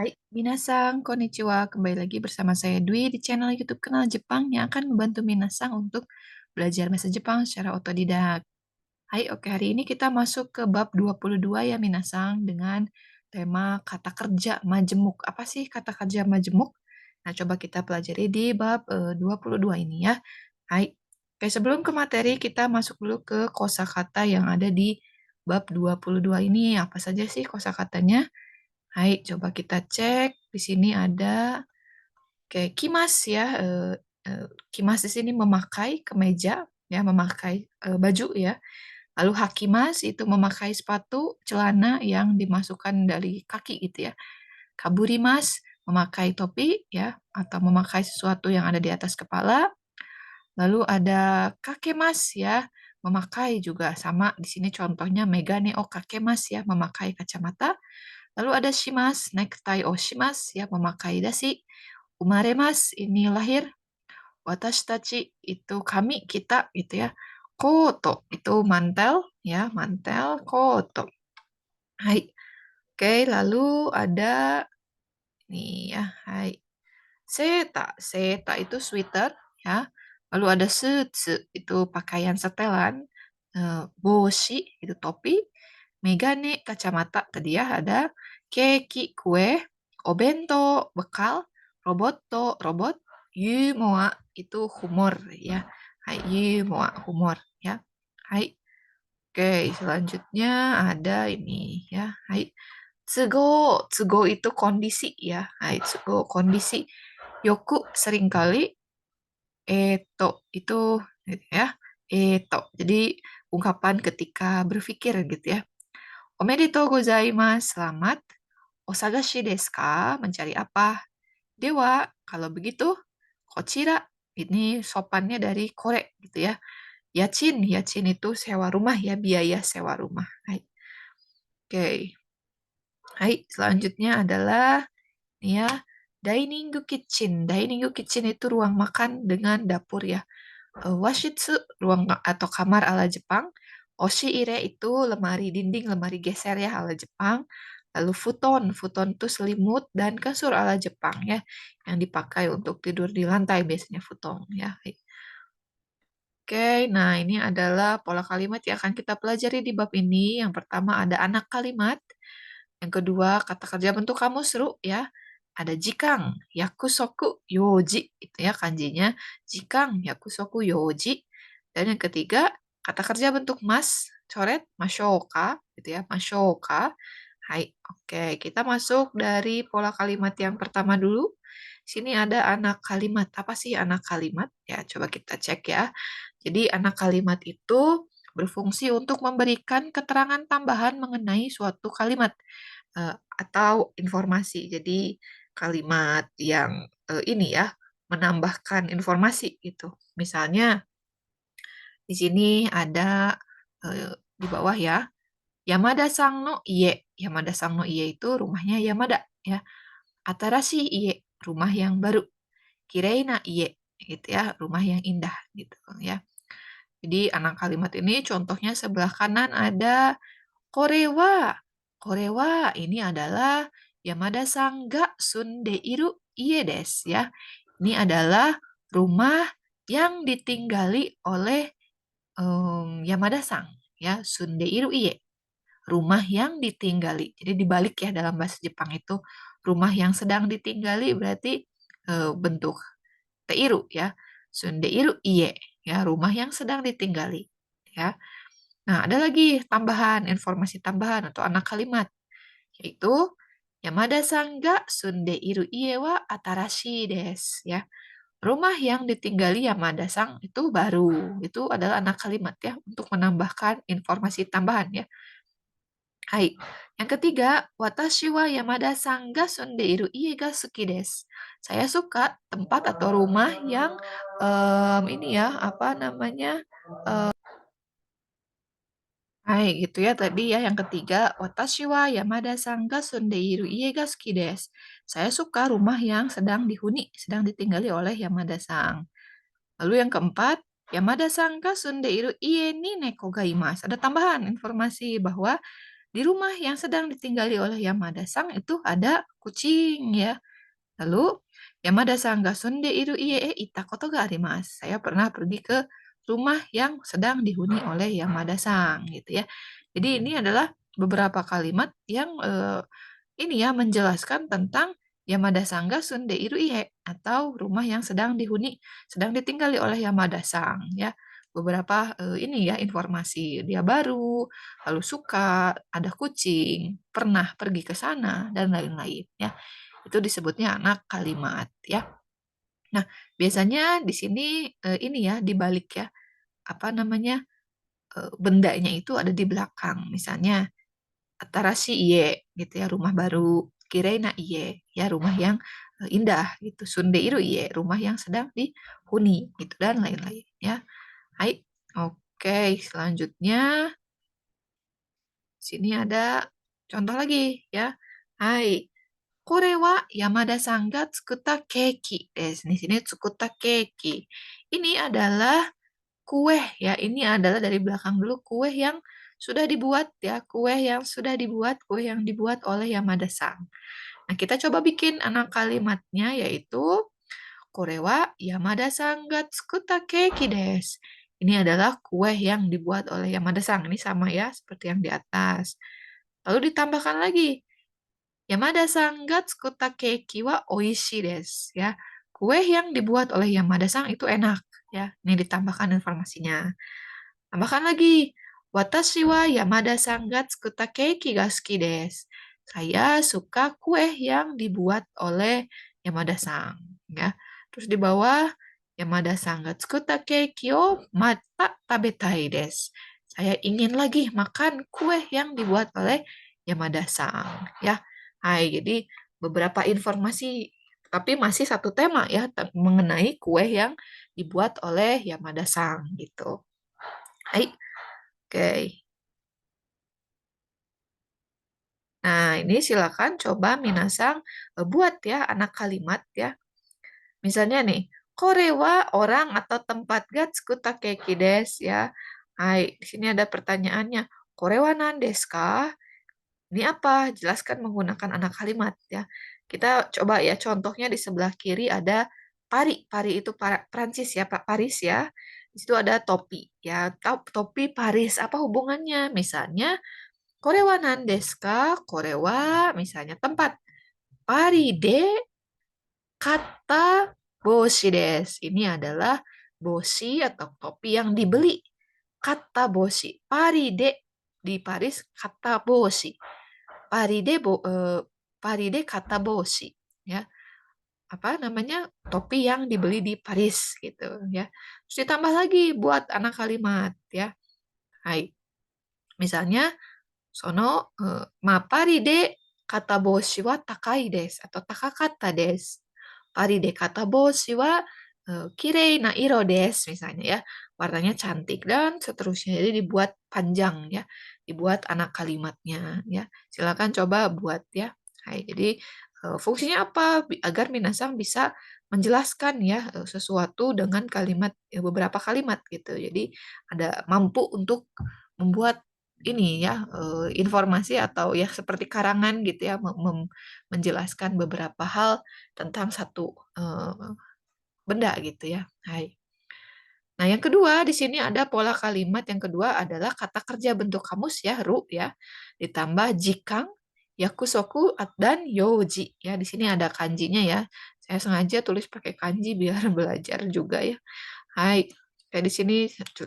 Hai, minasang, konnichiwa. Kembali lagi bersama saya Dwi di channel YouTube Kenal Jepang yang akan membantu minasang untuk belajar bahasa Jepang secara otodidak. Hai, oke, hari ini kita masuk ke bab 22 ya minasang dengan tema kata kerja majemuk. Apa sih kata kerja majemuk? Nah, coba kita pelajari di bab 22 ini ya. Hai. Oke, sebelum ke materi kita masuk dulu ke kosakata yang ada di bab 22 ini. Apa saja sih kosakatanya? Hai, coba kita cek. Di sini ada kayak kimas ya. Kimas di sini memakai kemeja ya, memakai baju ya. Lalu hakimas itu memakai sepatu, celana yang dimasukkan dari kaki gitu ya. Kaburimas memakai topi ya atau memakai sesuatu yang ada di atas kepala. Lalu ada kakemas ya, memakai juga sama di sini contohnya megane o kakemas ya, memakai kacamata. Lalu ada shimas, necktie o shimas, ya memakai dasi. Umaremas, ini lahir. Watashi tachi, itu kami, kita, gitu ya. Koto, itu mantel, ya, mantel, koto. Hai. Oke, lalu ada, nih ya, hai. Seta, seta itu sweater, ya. Lalu ada sutsu, itu pakaian setelan. Boshi, itu topi. Megane, kacamata, tadi ya ada. Keki, kue. Obento, bekal. Roboto, robot. Yumoa, itu humor, ya. Hai, yumoa, humor, ya. Hai. Oke, selanjutnya ada ini, ya. Hai. Tsugo, tsugo itu kondisi, ya. Hai, tsugo, kondisi. Yoku, seringkali. Itu gitu ya. Jadi ungkapan ketika berpikir gitu ya. Omedetou gozaimasu, selamat. Osagashi desu ka? Mencari apa? Dewa, kalau begitu, kochira, ini sopannya dari kore gitu ya. Yachin, yachin itu sewa rumah ya, biaya sewa rumah. Hai. Oke. Hai, selanjutnya adalah ini ya, dining kitchen. Dining kitchen itu ruang makan dengan dapur ya. Washitsu, ruang atau kamar ala Jepang. Oshiire itu lemari dinding, lemari geser ya ala Jepang. Lalu futon, futon itu selimut dan kasur ala Jepang ya, yang dipakai untuk tidur di lantai biasanya futon ya. Oke, nah ini adalah pola kalimat yang akan kita pelajari di bab ini. Yang pertama ada anak kalimat. Yang kedua kata kerja bentuk kamus seru ya. Ada jikang, yakusoku, yoji, itu ya kanjinya. Jikang, yakusoku, yoji. Dan yang ketiga, kata kerja bentuk mas, coret, mashoka, gitu ya, mashoka. Hai, oke, kita masuk dari pola kalimat yang pertama dulu. Sini ada anak kalimat. Apa sih anak kalimat? Ya, coba kita cek ya. Jadi anak kalimat itu berfungsi untuk memberikan keterangan tambahan mengenai suatu kalimat atau informasi. Jadi kalimat yang ini ya menambahkan informasi gitu. Misalnya di sini ada di bawah ya, Yamada Sang no Ie. Yamada Sang no Ie itu rumahnya Yamada ya. Atarashi Ie, rumah yang baru. Kireina Ie, gitu ya, rumah yang indah gitu ya. Jadi anak kalimat ini contohnya sebelah kanan ada korewa. Korewa ini adalah Yamada-san ga sundeiru ie desu ya. Ini adalah rumah yang ditinggali oleh Yamada-san ya, sundeiru ie. Rumah yang ditinggali. Jadi dibalik ya dalam bahasa Jepang itu rumah yang sedang ditinggali berarti bentuk teiru ya. Sundeiru ie ya, rumah yang sedang ditinggali ya. Nah, ada lagi tambahan, informasi tambahan atau anak kalimat, yaitu Yamada-san ga sundeiru ie wa atarashi desu ya. Rumah yang ditinggali Yamada-san itu baru. Itu adalah anak kalimat ya untuk menambahkan informasi tambahan ya. Hai. Yang ketiga, watashi wa Yamada-san ga sundeiru ie ga suki desu. Saya suka tempat atau rumah yang ini ya, apa namanya? Hai, gitu ya tadi ya yang ketiga, watashi wa Yamada-san ga sundeiru ie ga suki desu. Saya suka rumah yang sedang dihuni, sedang ditinggali oleh Yamada-san. Lalu yang keempat, Yamada-san ga sundeiru ie ni neko ga imasu. Ada tambahan informasi bahwa Di rumah yang sedang ditinggali oleh Yamada-sang itu ada kucing ya. Lalu Yamada-sang ga sonde iru ie e itta koto ga arimasu. Saya pernah pergi ke rumah yang sedang dihuni oleh Yamada-sang gitu ya. Jadi ini adalah beberapa kalimat yang ini ya menjelaskan tentang Yamada-sang ga sonde iru ie atau rumah yang sedang dihuni, sedang ditinggali oleh Yamada-sang ya. Beberapa ini ya informasi dia baru, lalu suka, ada kucing, pernah pergi ke sana dan lain-lain ya. Itu disebutnya anak kalimat ya. Nah, biasanya di sini ini ya dibalik ya. Apa namanya? Bendanya itu ada di belakang. Misalnya Atarashi Iye gitu ya, rumah baru. Kireina Iye ya, rumah yang indah gitu. Sundeiru Iye, rumah yang sedang dihuni gitu dan lain-lain ya. Hai. Oke, selanjutnya sini ada contoh lagi ya. Hai. これは山田さんが作ったケーキです。Di sini tsukutta keki. Ini adalah kue ya. Ini adalah dari belakang dulu kue yang sudah dibuat ya. Kue yang sudah dibuat, kue yang dibuat oleh Yamada-san. Nah, kita coba bikin anak kalimatnya yaitu これは山田さんが作ったケーキです. Ini adalah kue yang dibuat oleh Yamada-san. Ini sama ya, seperti yang di atas. Lalu ditambahkan lagi, Yamada-san ga tsukutta keiki wa oishii desu. Ya, kue yang dibuat oleh Yamada-san itu enak. Ya, ini ditambahkan informasinya. Tambahkan lagi, watashi wa Yamada-san ga tsukutta keiki ga suki desu. Saya suka kue yang dibuat oleh Yamada-san. Ya, terus di bawah, Yamada-san ga tsukutta keiki o mata tabetai desu. Saya ingin lagi makan kue yang dibuat oleh Yamada-san. Ya, hai, jadi beberapa informasi, tapi masih satu tema ya, mengenai kue yang dibuat oleh Yamada-san gitu. Hai, oke. Nah, ini silakan coba minasang buat ya anak kalimat ya. Misalnya nih, kore wa orang atau tempat ga tsukutta keiki desu ya. Hai, di sini ada pertanyaannya. Kore wa nan desu ka? Ini apa? Jelaskan menggunakan anak kalimat ya. Kita coba ya contohnya di sebelah kiri ada pari. Pari itu Prancis ya, Pak Paris ya. Di situ ada topi ya. Topi Paris apa hubungannya? Misalnya kore wa nan desu ka? Kore wa misalnya tempat. Pari de kata boshi desu. Ini adalah boshi atau topi yang dibeli. Kata boshi. Pari de di Paris kata boshi. Paride kata boshi ya, apa namanya, topi yang dibeli di Paris gitu ya. Terus ditambah lagi buat anak kalimat ya. Hai, misalnya sono paride kata boshi wa takai desu atau takakata desu. Paride kata boshi wa kirei na iro desu misalnya ya. Warnanya cantik dan seterusnya. Jadi dibuat panjang ya. Dibuat anak kalimatnya ya. Silakan coba buat ya. Hai, jadi fungsinya apa? Agar minasang bisa menjelaskan ya sesuatu dengan kalimat beberapa kalimat gitu. Jadi ada mampu untuk membuat ini ya informasi atau ya seperti karangan gitu ya menjelaskan beberapa hal tentang satu benda gitu ya. Hai. Nah, yang kedua di sini ada pola kalimat yang kedua adalah kata kerja bentuk kamus ya, ru ya. Ditambah jikang, yakusoku dan yoji ya. Di sini ada kanjinya ya. Saya sengaja tulis pakai kanji biar belajar juga ya. Hai. Kayak di sini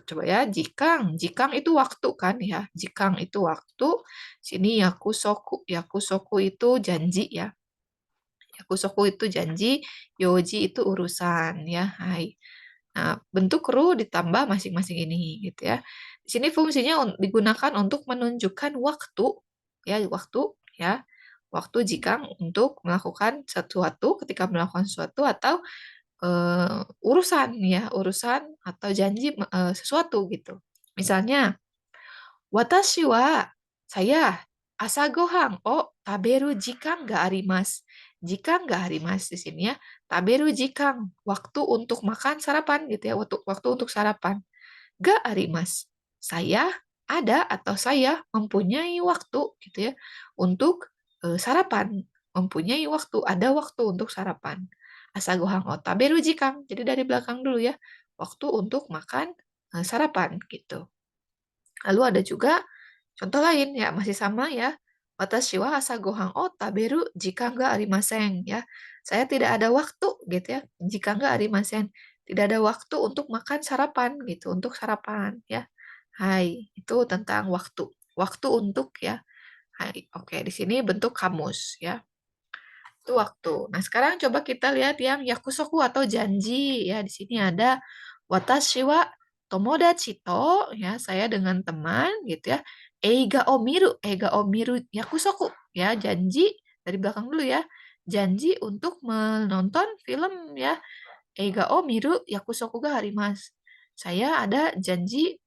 coba ya, jikang. Jikang itu waktu kan ya. Jikang itu waktu. Sini yakusoku. Yakusoku itu janji ya. Yakusoku itu janji, yoji itu urusan ya. Hai. Nah, bentuk ru ditambah masing-masing ini gitu ya. Di sini fungsinya digunakan untuk menunjukkan waktu ya, waktu ya. Waktu jika untuk melakukan sesuatu, ketika melakukan sesuatu atau urusan ya, urusan atau janji sesuatu gitu. Misalnya, watashi wa saya asagohan o taberu jikan ga arimasu. Jikan ga arimasu di sini ya. Taberu jikan, waktu untuk makan sarapan gitu ya, waktu untuk sarapan. Ga arimasu. Saya ada atau saya mempunyai waktu gitu ya untuk sarapan. Mempunyai waktu, ada waktu untuk sarapan. Asagohan o taberu jikang. Jadi dari belakang dulu ya. Waktu untuk makan sarapan gitu. Lalu ada juga contoh lain ya, masih sama ya. Watashi wa asa gohan o taberu jika ga arimasen ya. Saya tidak ada waktu gitu ya. Jika ga arimasen. Tidak ada waktu untuk makan sarapan gitu, untuk sarapan ya. Hai, itu tentang waktu. Waktu untuk ya. Hai, oke, di sini bentuk kamus ya. Itu waktu. Nah, sekarang coba kita lihat yang yakusoku atau janji ya. Di sini ada watashi wa tomodachi to ya, saya dengan teman gitu ya. Eiga o miru yakusoku ya, janji dari belakang dulu ya. Janji untuk menonton film ya. Eiga o miru yakusoku ga arimasu. Saya ada janji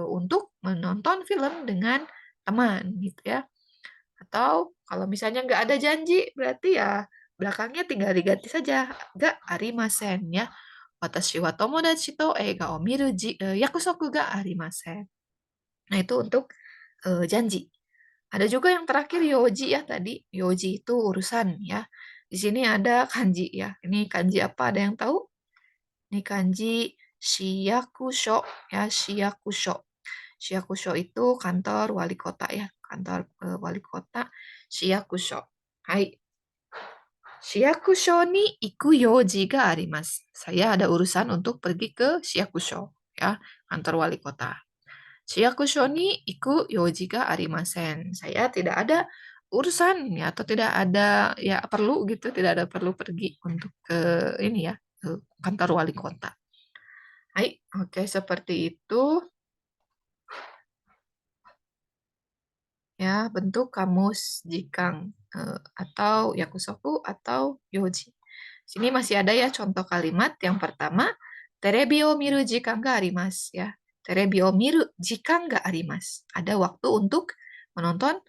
untuk menonton film dengan teman gitu ya. Atau kalau misalnya nggak ada janji, berarti ya belakangnya tinggal diganti saja. Ga arimasen ya. Watashi wa tomodachi to eiga o miru yakusoku ga arimasen. Nah, itu untuk janji. Ada juga yang terakhir yoji ya tadi. Yoji itu urusan ya. Di sini ada kanji ya. Ini kanji apa? Ada yang tahu? Ini kanji shiyakusho ya, shiyakusho. Shiyakusho itu kantor wali kota ya, kantor wali kota Shiyakusho. Hai. Shiyakusho ni iku yoji ga arimasu. Saya ada urusan untuk pergi ke Shiyakusho ya, kantor wali kota. Shiyakusho ni iku yoji ga arimasen. Saya tidak ada urusan ya, atau tidak ada ya perlu gitu, tidak ada perlu pergi untuk ke ini ya, ke kantor wali kota. Hai, oke, seperti itu. Ya, bentuk kamus jikang atau yakusoku atau yoji. Sini masih ada ya contoh kalimat. Yang pertama, terebi o miru jikang ga arimasu ya. Terebi o miru jikang ga arimasu. Ada waktu untuk menonton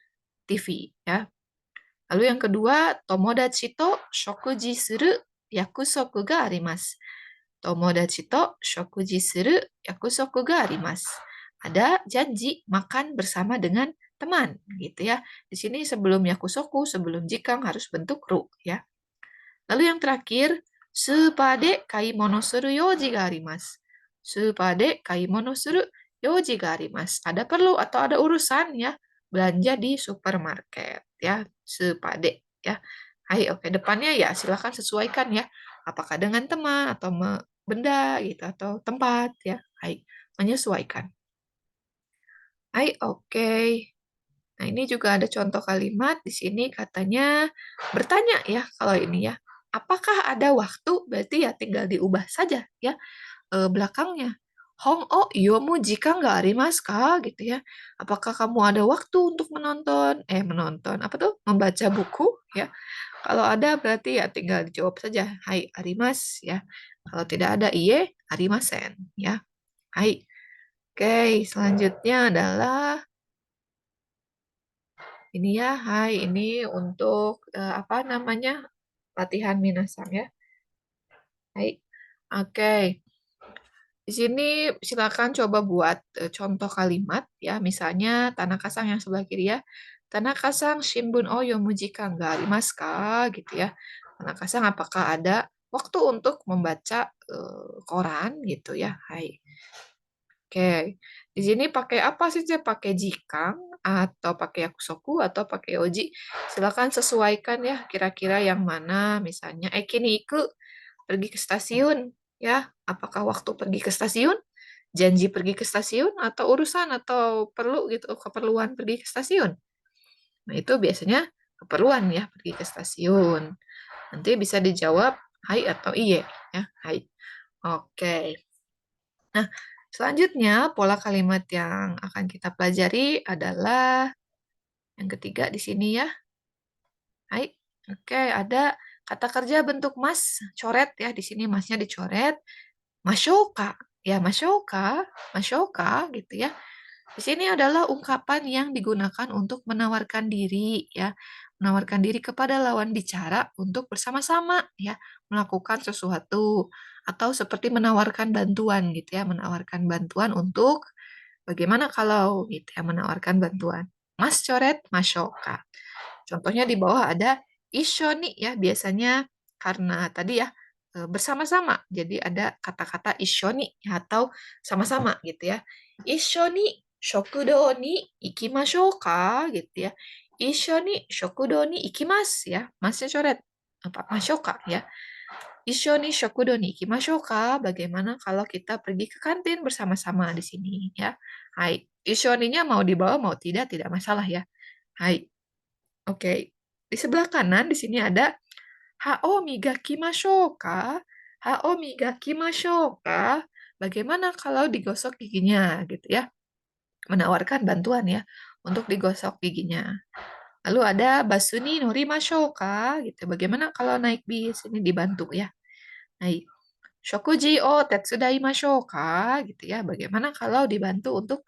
TV ya. Lalu yang kedua, tomodachi to shokuji suru yakusoku ga arimasu. Tomodachi to shokuji suru yakusoku ga arimasu. Ada janji makan bersama dengan teman gitu ya. Di sini sebelum yakusoku, sebelum jikang harus bentuk ru ya. Lalu yang terakhir, supa de kaimono suru yoji ga arimasu. Supa de kaimono suru yoji ga arimasu. Ada perlu atau ada urusan ya, belanja di supermarket ya, supa de ya. Hai, oke, depannya ya silakan sesuaikan ya. Apakah dengan teman atau benda gitu atau tempat ya. Hai, menyesuaikan. Hai, oke. Nah, ini juga ada contoh kalimat di sini katanya bertanya ya kalau ini ya. Apakah ada waktu? Berarti ya tinggal diubah saja ya belakangnya. Hong o yomu jika nggak arimasu ka? Gitu ya. Apakah kamu ada waktu untuk menonton? Menonton apa tuh? Membaca buku ya. Kalau ada berarti ya tinggal dijawab saja. Hai arimas ya. Kalau tidak ada iye arimasen ya. Hai. Oke, selanjutnya adalah ini ya, hai, ini untuk apa namanya? Latihan minasang ya. Hai. Oke. Di sini silakan coba buat contoh kalimat ya, misalnya Tanaka-san yang sebelah kiri ya. Tanaka-san shimbun o yomu jikan ga arimasu ka? Gitu ya. Tanaka-san apakah ada waktu untuk membaca koran gitu ya. Hai. Oke. Di sini pakai apa sih? Saya pakai jikang atau pakai yakusoku atau pakai oji. Silakan sesuaikan ya kira-kira yang mana misalnya ekiniku pergi ke stasiun ya. Apakah waktu pergi ke stasiun? Janji pergi ke stasiun atau urusan atau perlu gitu keperluan pergi ke stasiun. Nah, itu biasanya keperluan ya pergi ke stasiun. Nanti bisa dijawab hai atau iye ya. Hai. Oke. Nah, selanjutnya pola kalimat yang akan kita pelajari adalah yang ketiga di sini ya. Hai. Oke, ada kata kerja bentuk mas, coret ya. Di sini masnya dicoret. Masyoka. Ya, masyoka, masyoka gitu ya. Di sini adalah ungkapan yang digunakan untuk menawarkan diri ya. Menawarkan diri kepada lawan bicara untuk bersama-sama ya melakukan sesuatu atau seperti menawarkan bantuan gitu ya, menawarkan bantuan untuk Bagaimana kalau gitu ya menawarkan bantuan? Mas coret mashoka. Contohnya di bawah ada ishoni ya, biasanya karena tadi ya bersama-sama. Jadi ada kata-kata ishoni ya, atau sama-sama gitu ya. Ishoni shokudo ni ikimashou ka gitu ya. Ishoni shokudo ni ikimasu ya. Masnya coret apa mashoka ya. Ishoni shokudo ni ikimashou ka? Bagaimana kalau kita pergi ke kantin bersama-sama di sini ya? Hai. Ishoninya mau dibawa mau tidak masalah ya. Hai. Oke. Di sebelah kanan di sini ada hao migaki mashou ka? Hao migaki mashou ka? Bagaimana kalau digosok giginya gitu ya? Menawarkan bantuan ya untuk digosok giginya. Lalu ada basuni nori mashou ka? Gitu. Bagaimana kalau naik bis ini dibantu ya? Hai. Shokuji o tetsudaimashou ka? Gitu ya. Bagaimana kalau dibantu untuk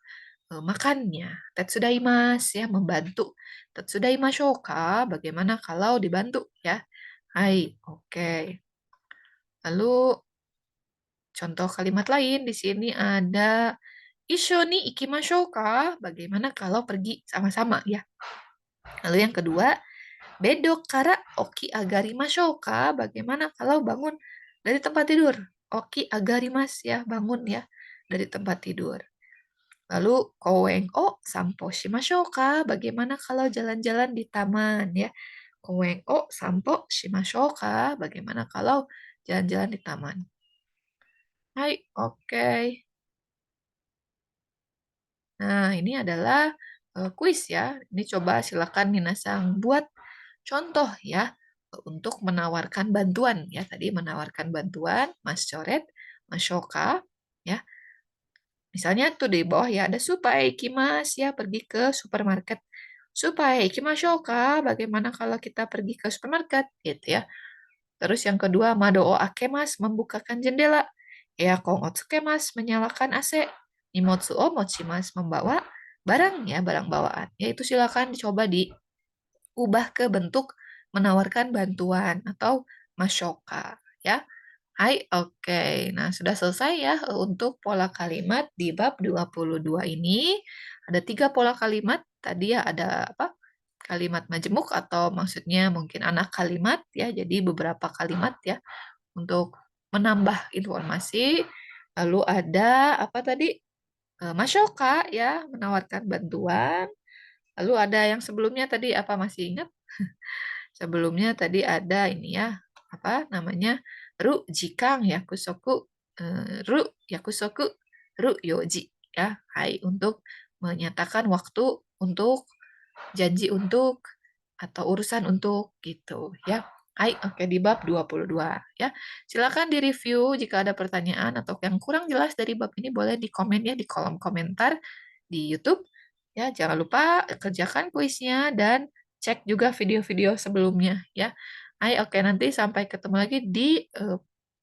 makannya? Tetsudaimasu ya, membantu. Tetsudaimashou ka? Bagaimana kalau dibantu ya? Hai, oke. Lalu contoh kalimat lain di sini ada Ishoni ikimashou ka? Bagaimana kalau pergi sama-sama ya? Lalu yang kedua, Bedo kara oki agarimashou ka? Bagaimana kalau bangun dari tempat tidur? Oki agarimas ya, bangun ya dari tempat tidur. Lalu koen o sampo shimashou ka? Bagaimana kalau jalan-jalan di taman ya? Koen o sampo shimashou ka? Bagaimana kalau jalan-jalan di taman? Hai, oke. Nah, ini adalah kuis ya. Ini coba silakan Minasang buat contoh ya untuk menawarkan bantuan ya. Tadi menawarkan bantuan, Mas coret, Mas Shoka ya. Misalnya tuh di bawah ya ada supaya ikimas ya pergi ke supermarket. Supaya ikimashou ka? Bagaimana kalau kita pergi ke supermarket gitu ya. Terus yang kedua mado o akemas membukakan jendela. Eakon o tsukemas menyalakan AC. Nimotsu o mochimas membawa barang ya, barang bawaan. Yaitu silakan dicoba diubah ke bentuk menawarkan bantuan atau masyoka ya. Hai, oke. Nah, sudah selesai ya untuk pola kalimat di bab 22 ini. Ada 3 pola kalimat. Tadi ya ada apa? Kalimat majemuk atau maksudnya mungkin anak kalimat ya. Jadi beberapa kalimat ya untuk menambah informasi. Lalu ada apa tadi? Masyoka ya, menawarkan bantuan. Lalu ada yang sebelumnya tadi apa masih ingat? Sebelumnya tadi ada ini ya, apa namanya? Ru jikang yakusoku, ru yakusoku, ru yoji ya. Hai untuk menyatakan waktu untuk janji untuk atau urusan untuk gitu ya. Hai, oke di bab 22 ya. Silakan direview jika ada pertanyaan atau yang kurang jelas dari bab ini boleh di komen ya di kolom komentar di YouTube. Ya, jangan lupa kerjakan kuisnya dan cek juga video-video sebelumnya ya. Hai, oke nanti sampai ketemu lagi di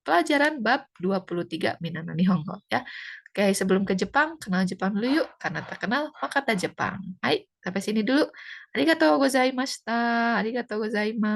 pelajaran bab 23 Minana Nihongo ya. Oke, sebelum ke Jepang, kenal Jepang dulu yuk. Karena tak kenal, maka tak Jepang. Hai, sampai sini dulu. Arigatou gozaimashita. Arigatou gozaimasu.